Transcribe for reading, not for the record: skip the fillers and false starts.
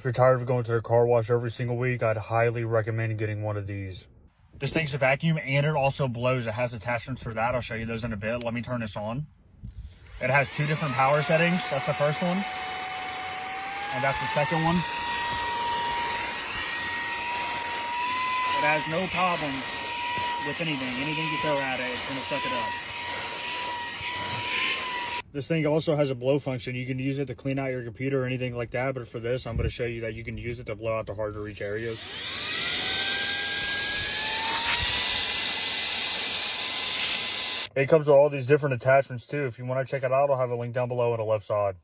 If you're tired of going to the car wash every single week, I'd highly recommend getting one of these. This thing's a vacuum and it also blows. It has attachments for that. I'll show you those in a bit. Let me turn this on. It has 2 different power settings. That's the first one. And that's the second one. It has no problems with anything. Anything you throw at it, it's gonna suck it up. This thing also has a blow function. You can use it to clean out your computer or anything like that. But for this, I'm gonna show you that you can use it to blow out the hard to reach areas. It comes with all these different attachments too. If you want to check it out, I'll have a link down below on the left side.